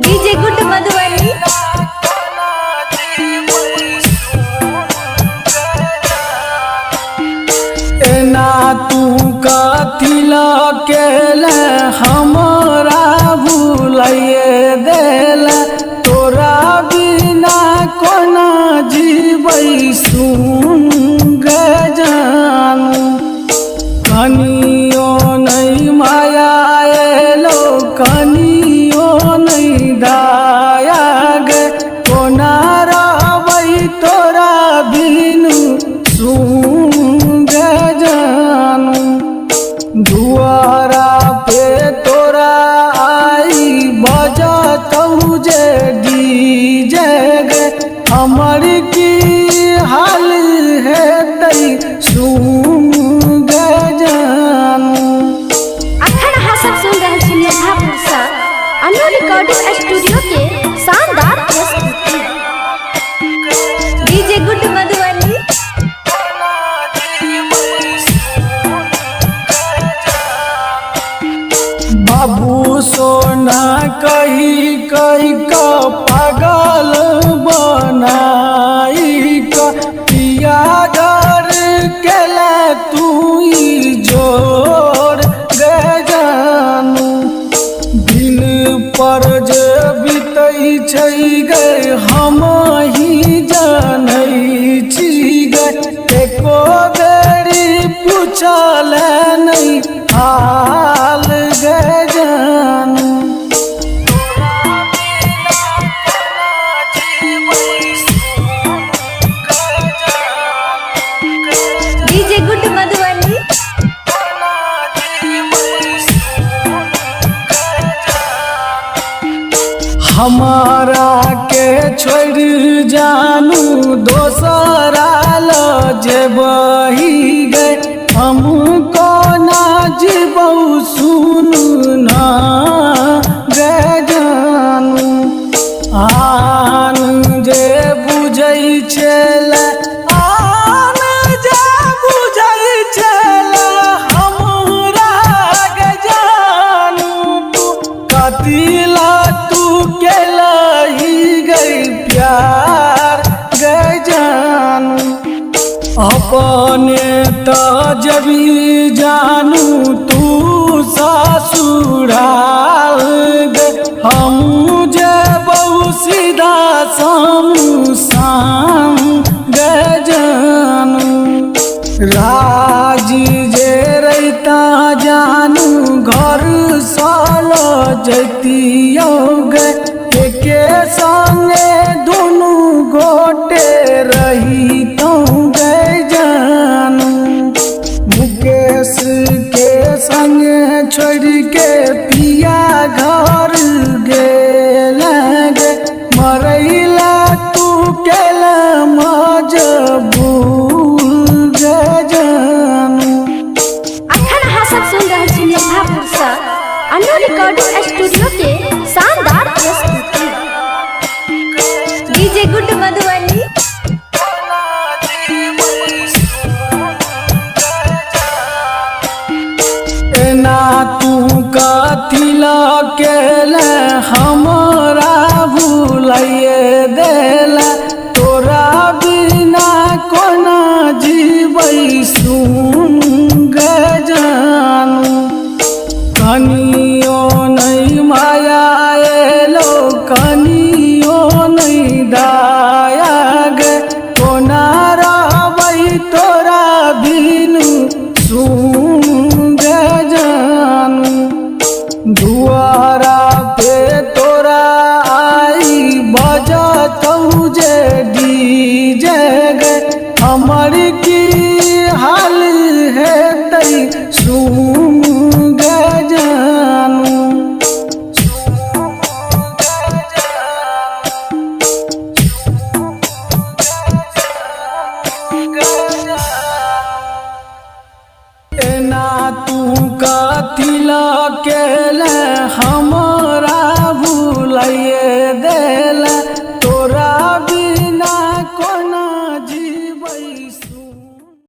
DJ good Madhubani. एना तू कथिला केले हमरा भूलिए देल तोरा बिना कोना जीबै सुन गे जानू कनियो नहीं माया एलो कनियो नहीं दाया गे कोना रहबै तोरा बिनु सुन गे जानू दुआरा पे तोरा आई बजतौ जे डीजे गे हमर की हाल हेतै सुन गे जानू। अखन अहाँ सब सुन रहल छी मिर्जापुर से अनु रिकॉर्डिंग स्टूडियो के शानदार प्रस्तुति। DJ good Madhubani. बाबू सोना कही कही का पागल बनाई का पिया घर केला तू जोर गे जानू दिल पर जे बीतै छै गे हम ही जानै छी गे एको बेरी पूछल नहीं हाल गे जानू। DJ good Madhubani. हमारा के छोड़ जानू दोसरा ल जेबही गे हमको ना जीबौ सुनू ना गे जानू आन जे बुझै छले आन जे बुझै छले हमरा गे जानू तू कतिला तू केलही गई प्यार गे जानू अपने तो जबी जानू तू ससुराल गे हम जेबौ सीधा शाम गे जानू राज जे रैता जानू घर साल जतियो गे एके संगे दुनू गोटे रहितौ गे जानू मुकेश के संगे छोड़ के पिया घर गेल गे मरैला तू केला मजबूर गे जानू। अखन अहाँ सब सुन रहल छी मिर्जापुर से अनु रिकॉर्डिंग स्टूडियो के शानदार प्रस्तुति। DJ good Madhubani. एना तू कथिला केले हमरा भूलिए देल तोरा बिना कोना जीबै सुन गे जानू कनियो नहीं माया एलो कनियो नहीं दाया गे कोना रहबै तोरा बिनु सुन गे जानू दुआरा पे तोरा आई बजतौ जे डीजे गे हमर की हाल हेतै सुन गे जानू। एना तू कथिला केले